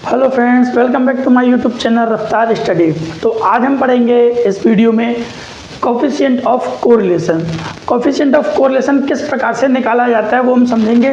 Hello friends, welcome back to my YouTube channel Raftaar study. तो आज हम पढ़ेंगे इस वीडियो में coefficient of correlation. Coefficient of correlation किस प्रकार से निकाला जाता है वो हम समझेंगे।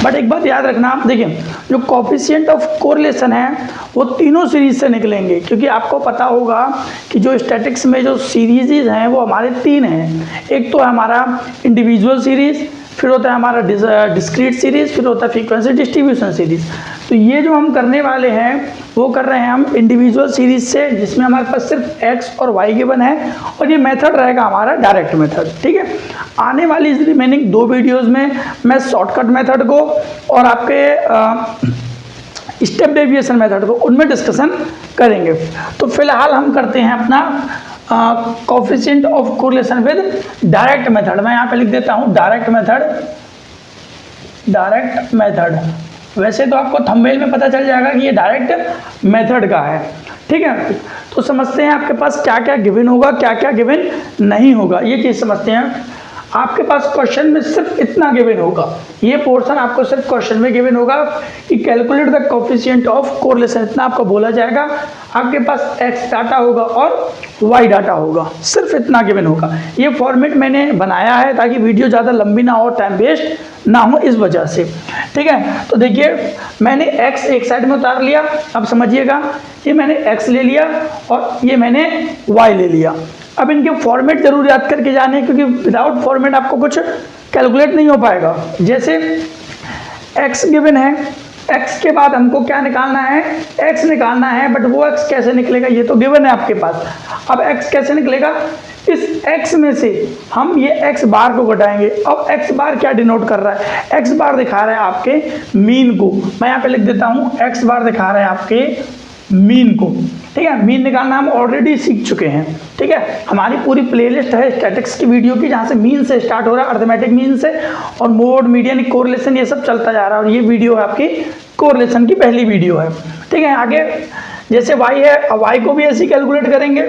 बट एक बात याद रखना, आप देखिए जो कोफिशिएंट ऑफ कोरिलेशन है वो तीनों सीरीज से निकलेंगे, क्योंकि आपको पता होगा कि जो स्टैटिक्स में जो सीरीज हैं वो हमारे तीन हैं। एक तो है हमारा इंडिविजुअल सीरीज, फिर होता है हमारा डिस्क्रीट सीरीज, फिर होता है फ्रीक्वेंसी डिस्ट्रीब्यूशन सीरीज। तो ये जो हम करने वाले हैं वो कर रहे हैं हम इंडिविजुअल सीरीज से, जिसमें हमारे पास सिर्फ एक्स और वाई गिवन है, और ये मेथड रहेगा हमारा डायरेक्ट मेथड। ठीक है, आने वाली इस रिमेनिंग दो वीडियोस में मैं शॉर्टकट मेथड को और आपके स्टेप डेविएशन मेथड को उनमें डिस्कशन करेंगे। तो फिलहाल हम करते हैं अपना coefficient of correlation with direct method. मैं यहाँ पे लिख देता हूँ डायरेक्ट मेथड। वैसे तो आपको थंबनेल में पता चल जाएगा कि ये डायरेक्ट मेथड का है। ठीक है, तो समझते हैं आपके पास क्या क्या गिवन होगा, क्या क्या गिवन नहीं होगा, ये चीज़ समझते हैं। आपके पास क्वेश्चन में सिर्फ इतना गिवन होगा, ये पोर्शन आपको सिर्फ क्वेश्चन में गिवन होगा कि calculate the coefficient of correlation, इतना आपको बोला जाएगा। आपके पास एक्स डाटा होगा और वाई डाटा होगा, सिर्फ इतना गिवन होगा। ये फॉर्मेट मैंने बनाया है ताकि वीडियो ज़्यादा लंबी ना हो, टाइम वेस्ट ना हो, इस वजह से। ठीक है, तो देखिए मैंने एक्स एक साइड में उतार लिया। अब समझिएगा, ये मैंने एक्स ले लिया और ये मैंने वाई ले लिया। अब इनके फॉर्मेट जरूर याद करके जाने, क्योंकि विदाउट फॉर्मेट आपको कुछ कैलकुलेट नहीं हो पाएगा। जैसे x गिवन है, x के बाद हमको क्या निकालना है, x निकालना है, बट वो x कैसे निकलेगा, ये तो गिवन है आपके पास। अब x कैसे निकलेगा, इस x में से हम ये x बार को घटाएंगे। अब x बार क्या डिनोट कर रहा है, x बार दिखा रहा है आपके मीन को। मैं यहाँ पे लिख देता हूँ x बार दिखा रहा है आपके मीन को। ठीक है, मीन निकालना हम ऑलरेडी सीख चुके हैं। ठीक है, हमारी पूरी प्लेलिस्ट है स्टैटिक्स की वीडियो की, जहाँ से मीन से स्टार्ट हो रहा है, अर्थमेटिक मीन से, और मोड, मीडियन, कोरिलेशन, ये सब चलता जा रहा है। और ये वीडियो है आपकी कोरिलेशन की पहली वीडियो है। ठीक है, आगे जैसे वाई है, अब वाई को भी ऐसे ही कैलकुलेट करेंगे।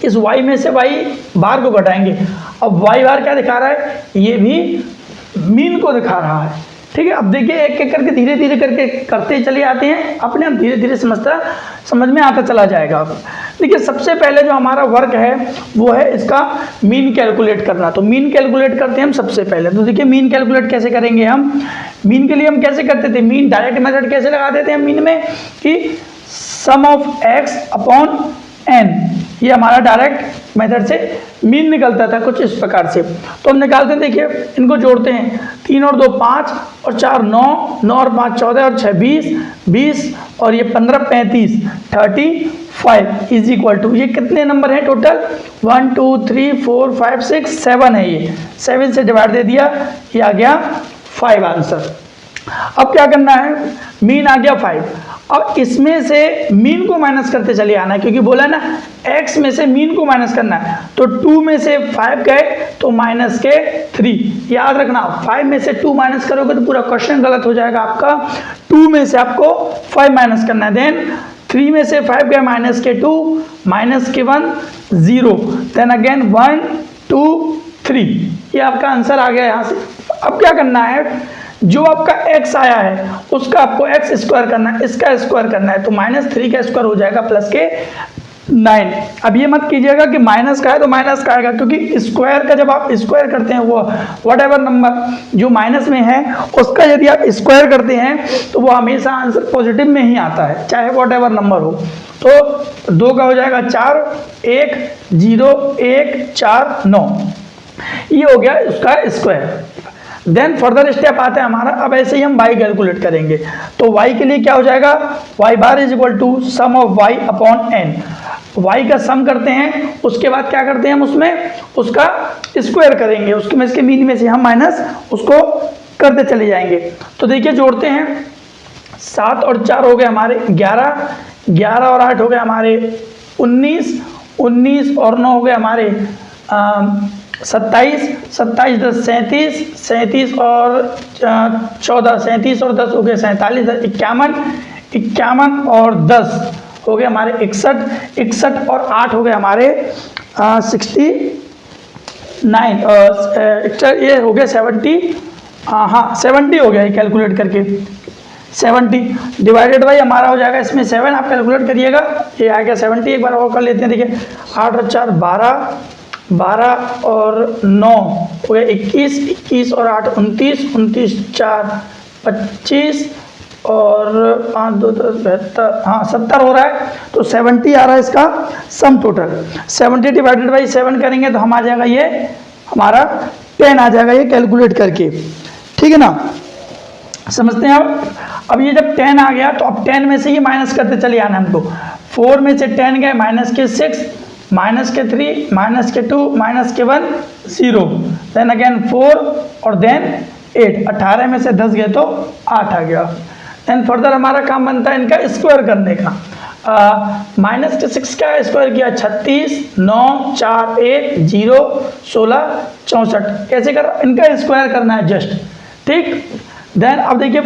इस वाई में से वाई बार को घटाएंगे। अब वाई बार क्या दिखा रहा है, ये भी मीन को दिखा रहा है। ठीक है, अब देखिए एक एक करके धीरे धीरे करके करते चले आते हैं, अपने आप धीरे धीरे समझ में आता चला जाएगा। देखिए सबसे पहले जो हमारा वर्क है वो है इसका मीन कैलकुलेट करना। तो मीन कैलकुलेट करते हैं हम सबसे पहले। तो देखिए मीन कैलकुलेट कैसे करेंगे हम, मीन के लिए हम कैसे करते थे, मीन डायरेक्ट मेथड कैसे लगा देते हैं मीन में, कि सम ऑफ एक्स अपॉन एन, ये हमारा डायरेक्ट मेथड से मीन निकलता था कुछ इस प्रकार से। तो हम निकालते हैं, देखिए इनको जोड़ते हैं, 3 और 2 5 और 4 9, 9 और 5 14 और 6 20, 20 और ये 15 35, 35 इज इक्वल टू, ये कितने नंबर हैं टोटल, 1 2 3 4 5 6 7 है। ये 7 से डिवाइड दे दिया, ये आ गया 5 आंसर। अब क्या करना है, मीन आ गया 5। अब इसमें से मीन को माइनस करते चले आना है, क्योंकि बोला ना x में से मीन को माइनस करना है। तो 2 में से 5 गए तो माइनस के 3। याद रखना, 5 में से 2 माइनस करोगे तो पूरा क्वेश्चन गलत हो जाएगा आपका। 2 में से आपको 5 माइनस करना है। देन 3 में से 5 गए माइनस के 2, माइनस के 1 0, देन अगेन 1 2 3, ये आपका आंसर आ गया यहाँ से। अब क्या करना है, जो आपका x आया है उसका आपको x स्क्वायर करना है, इसका स्क्वायर करना है। तो -3 का स्क्वायर हो जाएगा प्लस के 9। अब ये मत कीजिएगा कि माइनस का है तो माइनस का आएगा, क्योंकि स्क्वायर का जब आप स्क्वायर करते हैं, वो वट एवर नंबर जो माइनस में है उसका यदि आप स्क्वायर करते हैं तो वो हमेशा आंसर पॉजिटिव में ही आता है, चाहे वट एवर नंबर हो। तो 2 का हो जाएगा 4, 1 0 1 4 9, ये हो गया उसका स्क्वायर। देन फर्दर स्टेप आता है हमारा, अब ऐसे ही हम y कैलकुलेट करेंगे। तो y के लिए क्या हो जाएगा, y bar is equal to sum of y upon n। y का सम करते हैं, उसके बाद क्या करते हैं हम उसमें उसका स्क्वायर करेंगे, उसके में इसके मीन में से हम माइनस उसको करते चले जाएंगे। तो देखिए जोड़ते हैं, 7 और 4 हो गए हमारे 11, 11 और 8 हो गए हमारे 19, 19 और 9 हो गए हमारे 27, 27 10 37, 37 और 14, 37 और 10 हो गए 47, 51, 51 और 10 हो गए हमारे 61, 61 और 8 हो गए हमारे 69, ये हो गए 70, हाँ 70 हो गया कैलकुलेट करके। 70 डिवाइडेड बाई हमारा हो जाएगा इसमें 7, आप कैलकुलेट करिएगा, ये आ गया 70। एक बार और कर लेते हैं, देखिए 8 और 4 12, 12 और 9 हो गया 21, 21 और 8 29, 29 4 25 और 5 2 10 72, हाँ 70 हो रहा है। तो 70 आ रहा है इसका सम टोटल। 70 डिवाइडेड बाई 7 करेंगे तो हम आ जाएगा, ये हमारा 10 आ जाएगा, ये कैलकुलेट करके, ठीक है ना। समझते हैं अब ये जब 10 आ गया तो अब 10 में से ये माइनस करते चले आना हमको। 4 में से 10 गए, माइनस के 6, माइनस के 3, माइनस के 2, माइनस के 1 0, देन अगेन 4 और देन 8। 18 में से 10 गए तो 8 आ गया। देन फर्दर हमारा काम बनता है इनका स्क्वायर करने का। माइनस के 6 का स्क्वायर किया 36, 9 4 1 0 16 64, ऐसे कर इनका स्क्वायर करना है जस्ट, ठीक। देन अब देखिए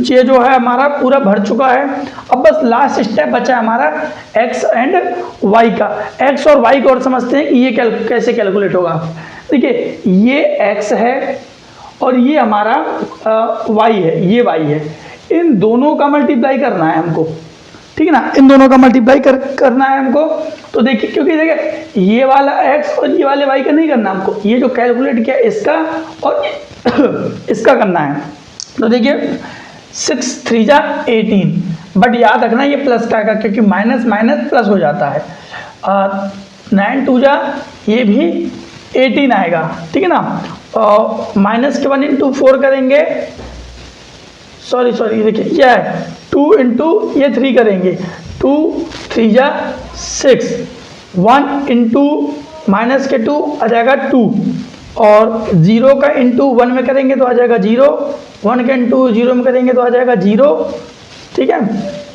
ये जो है हमारा पूरा भर चुका है। अब बस लास्ट स्टेप बचा है हमारा x एंड y का। x और y को और समझते हैं कि ये कैसे कैलकुलेट होगा। देखिए ये x है और ये हमारा y है, ये y है। इन दोनों का मल्टीप्लाई करना है हमको, ठीक है ना, इन दोनों का मल्टीप्लाई करना है हमको। तो देखिए क्योंकि देखिए ये वाला x और ये वाले y का नहीं करना हमको, ये जो कैलकुलेट किया इसका और इसका करना है। तो देखिए 6 3 जा 18, बट याद रखना ये प्लस का आएगा क्योंकि माइनस माइनस प्लस हो जाता है। 9 2 जा ये भी 18 आएगा, ठीक है ना। माइनस के 1 इंटू 4 करेंगे, सॉरी देखिए यह है 2 इंटू ये 3 करेंगे, 2 3 जा 6, 1 इंटू माइनस के 2 आ जाएगा 2, और 0 का इंटू 1 में करेंगे तो आ जाएगा 0, 1 का इंटू 0 में करेंगे तो आ जाएगा 0, ठीक है।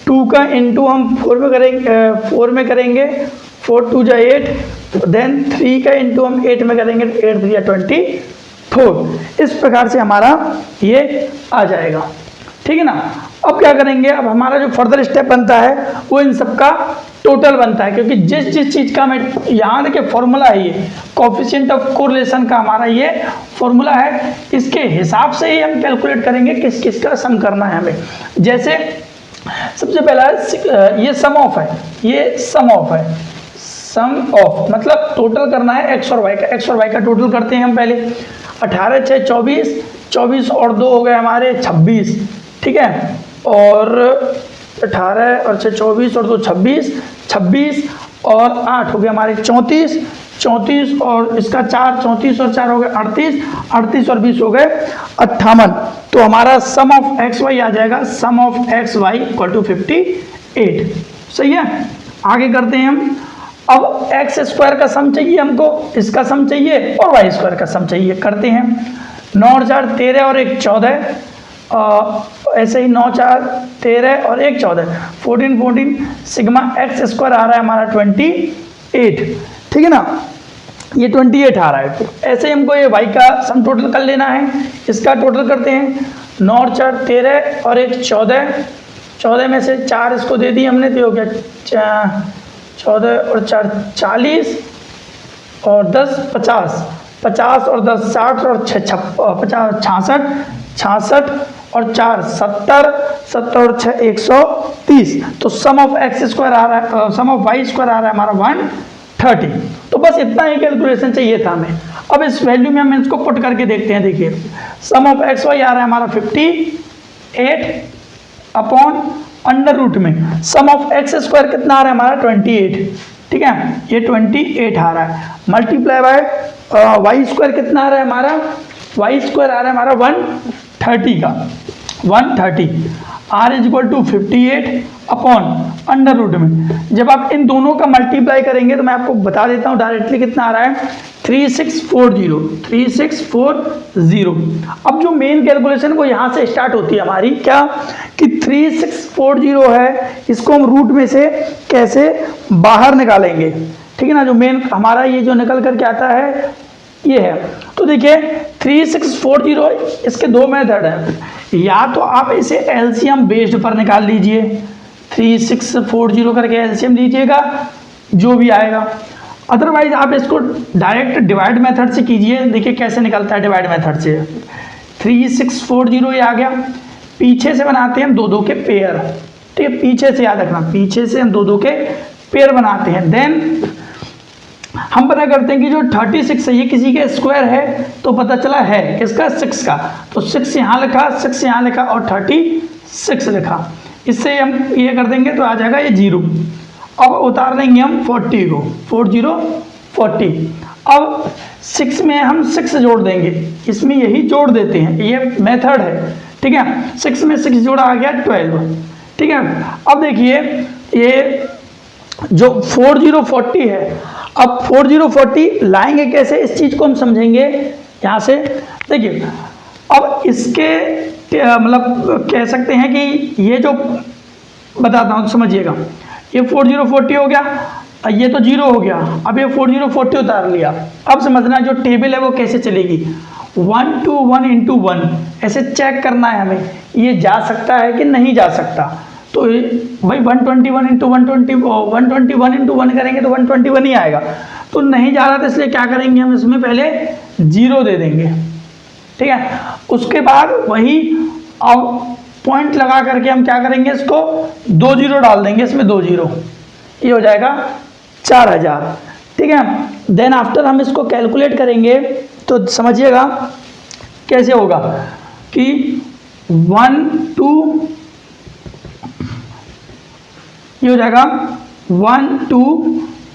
2 का इंटू हम 4 में करेंगे 4 2 जा 8, देन 3 का इंटू हम 8 में करेंगे 8 3 जा 24। इस प्रकार से हमारा ये आ जाएगा, ठीक है ना। अब क्या करेंगे, अब हमारा जो फर्दर स्टेप बनता है वो इन सब का टोटल बनता है, क्योंकि जिस चीज़ का मैं यहाँ देखिए फॉर्मूला है, ये कोफिशिएंट ऑफ कोरिलेशन का हमारा ये फॉर्मूला है, इसके हिसाब से ही हम कैलकुलेट करेंगे किस किस का सम करना है हमें। जैसे सबसे पहला ये सम ऑफ है, ये सम ऑफ है, सम ऑफ मतलब टोटल करना है एक्स और वाई का। एक्स और वाई का टोटल करते हैं हम पहले। 18 6 24, 24 और 2 हो गए हमारे 26, ठीक है। और 18 और 6 24 और 2 26, 26 और 8 हो गए हमारे 34, 34 और इसका 4, 34 और 4 हो गए 38, 38 और 20 हो गए 58। तो हमारा सम ऑफ एक्स वाई आ जाएगा, sum of x y equal to 58। सही है, आगे करते हैं हम। अब एक्स स्क्वायर का सम चाहिए हमको, इसका सम चाहिए और वाई स्क्वायर का सम चाहिए। करते हैं 9 और 4 13 और 1 14, ऐसे ही 9 4 13 और 1 14, 14 14, सिग्मा एक्स स्क्वायर आ रहा है हमारा 28, ठीक है ना, ये 28 आ रहा है। तो ऐसे ही हमको ये वाई का सम टोटल कर लेना है। इसका टोटल करते हैं 9 और 4 13 और 1 14, 14 में से 4 इसको दे दी हमने तो हो गया 14 और 4 40 और 10 50, 50 और 10 60 और 6 50 66, 66 और 4 70, 70 और 6 130। तो सम ऑफ एक्स स्क्वायर आ रहा है, सम ऑफ वाई स्क्वायर आ रहा है हमारा 130। तो बस इतना ही कैलकुलेशन चाहिए था हमें। अब इस वैल्यू में हम इसको पुट करके देखते हैं। देखिए सम ऑफ एक्स वाई आ रहा है हमारा 58 अपॉन अंडर रूट में सम ऑफ एक्स स्क्वायर कितना आ रहा है हमारा 28, ठीक है, ये 28 आ रहा है। मल्टीप्लाई बाय वाई स्क्वायर कितना आ रहा है हमारा, वाई स्क्वायर आ रहा है हमारा 130 का, 130 R is equal to 58 upon under root में। जब आप इन दोनों का मल्टीप्लाई करेंगे तो मैं आपको बता देता हूँ डायरेक्टली कितना आ रहा है, 3640, 3640। अब जो मेन कैलकुलेशन वो यहाँ से स्टार्ट होती है हमारी, क्या कि 3640 है, इसको हम रूट में से कैसे बाहर निकालेंगे, ठीक है ना। जो मेन हमारा ये जो निकल करके आता है ये है। तो देखिए 3640, इसके दो मेथड हैं, या तो आप इसे एलसीएम बेस्ड पर निकाल लीजिए, 3640 करके एलसीएम लीजिएगा जो भी आएगा, अदरवाइज आप इसको डायरेक्ट डिवाइड मेथड से कीजिए। देखिए कैसे निकलता है डिवाइड मेथड से। 3640 ये आ गया, पीछे से बनाते हैं हम 2-2 के पेयर, ठीक है, पीछे से याद रखना, पीछे से हम 2-2 के पेयर बनाते हैं। देन हम पता करते हैं कि जो 36 है ये किसी के स्क्वायर है, तो पता चला है किसका, 6 का, तो 6 यहाँ लिखा, 6 यहाँ लिखा और 36 लिखा। इससे हम ये कर देंगे तो आ जाएगा ये 0। अब उतार देंगे हम 40 को, 40। अब 6 में हम 6 जोड़ देंगे, इसमें यही जोड़ देते हैं, ये मेथड है, ठीक है। 6 में 6 जोड़ा आ गया 12, ठीक है। अब देखिए ये जो 4040 है, अब 4040 लाएंगे कैसे, इस चीज़ को हम समझेंगे यहाँ से। देखिए अब इसके मतलब कह सकते हैं कि ये जो बताता हूँ समझिएगा, ये 4040 हो गया, ये तो 0 हो गया, अब ये 4040 उतार लिया। अब समझना जो टेबल है वो कैसे चलेगी, 1 to 1 into 1 ऐसे चेक करना है हमें, ये जा सकता है कि नहीं जा सकता। तो भाई 121 into 121 into 1 करेंगे तो 121 ही आएगा, तो नहीं जा रहा था, इसलिए क्या करेंगे हम इसमें पहले 0 दे देंगे, ठीक है। उसके बाद वही अब पॉइंट लगा करके हम क्या करेंगे, इसको 2 0 डाल देंगे, इसमें 2 0, ये हो जाएगा 4000, ठीक है। देन आफ्टर हम इसको कैलकुलेट करेंगे तो समझिएगा कैसे होगा कि 1 2 ये हो जाएगा 1 2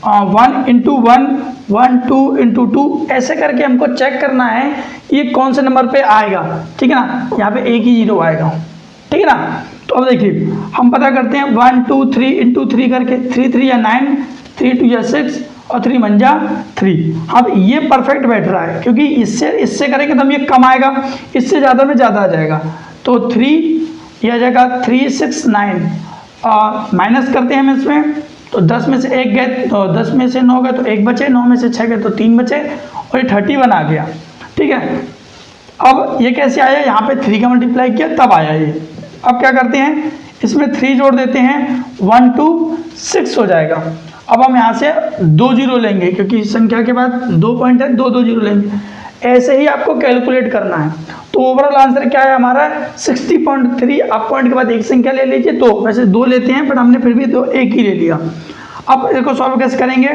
1 into 1 1 2 into 2 ऐसे करके हमको चेक करना है ये कौन से नंबर पे आएगा, ठीक है ना। यहाँ पे एक ही 0 आएगा, ठीक है ना। तो अब देखिए हम पता करते हैं 1 2 3 into 3 करके, 3 3 या 9, 3 2 या 6 और 3 1 जा 3। अब ये परफेक्ट बैठ रहा है क्योंकि इससे करेंगे तो हम ये कम आएगा, इससे ज़्यादा में ज़्यादा आ जाएगा, तो 3 ये आ जाएगा 3 6 9 माइनस करते हैं हम इसमें, तो 10 में से 1 गए तो 10 में से 9 गए तो 1 बचे, 9 में से 6 गए तो 3 बचे और ये 31 आ गया, ठीक है। अब ये कैसे आया, यहाँ पे 3 का मल्टीप्लाई किया तब आया ये। अब क्या करते हैं, इसमें 3 जोड़ देते हैं, 1 2 6 हो जाएगा। अब हम यहाँ से 2 0 लेंगे क्योंकि इस संख्या के बाद 2 पॉइंट है, 2 2 0 लेंगे। ऐसे ही आपको कैलकुलेट करना है। तो ओवरऑल आंसर क्या है हमारा 60.3। आप पॉइंट के बाद एक संख्या ले लीजिए, 2, वैसे 2 लेते हैं बट हमने फिर भी 2 एक ही ले लिया। अब इसको सॉल्व कैसे करेंगे,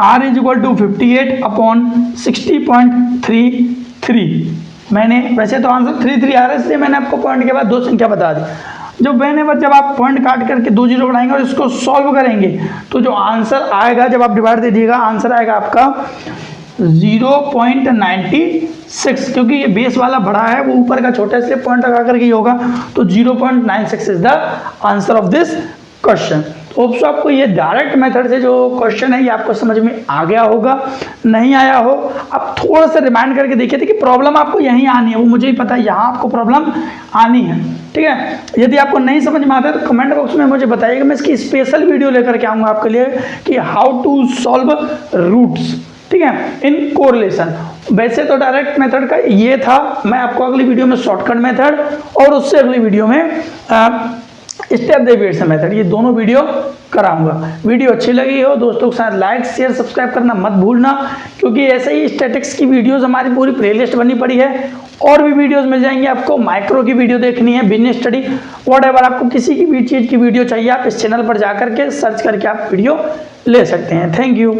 r = 58/60.33। मैंने वैसे तो आंसर 33 आ रहा है, इसलिए मैंने आपको पॉइंट के बाद 2 संख्या बता दी। जब आप पॉइंट काट करके 2 0 बढ़ाएंगे और इसको सॉल्व करेंगे तो जो आंसर आएगा, जब आप डिवाइड दे दीजिएगा, आंसर आएगा आपका 0.96, क्योंकि ये बेस वाला बड़ा है वो ऊपर का छोटा, इसलिए पॉइंट लगा करके होगा, तो 0.96 is the answer of this question. Hope so आपको ये डायरेक्ट मेथड से जो क्वेश्चन है ये आपको समझ में आ गया होगा। नहीं आया हो आप थोड़ा सा रिमाइंड करके देखिए थे कि प्रॉब्लम आपको यहीं आनी है, वो मुझे ही पता है यहाँ आपको प्रॉब्लम आनी है, ठीक है। यदि आपको नहीं समझ में आता है तो कमेंट बॉक्स में मुझे बताइएगा, मैं इसकी स्पेशल वीडियो लेकर के आऊँगा आपके लिए कि हाउ टू सॉल्व रूट्स, ठीक है, इन कोरिलेशन। वैसे तो डायरेक्ट मेथड का ये था, मैं आपको अगली वीडियो में शॉर्टकट मेथड और उससे अगली वीडियो में स्टेप डेविएशन मेथड, ये दोनों वीडियो कराऊंगा। वीडियो अच्छी लगी हो दोस्तों के साथ लाइक शेयर सब्सक्राइब करना मत भूलना, क्योंकि ऐसे ही स्टैटिक्स की वीडियोस हमारी पूरी प्लेलिस्ट बनी पड़ी है। और भी वीडियोस मिल जाएंगी आपको, माइक्रो की वीडियो देखनी है, बिजनेस स्टडी, व्हाटएवर आपको किसी की भी चीज़ की वीडियो चाहिए, आप इस चैनल पर जाकर के सर्च करके आप वीडियो ले सकते हैं। Thank you.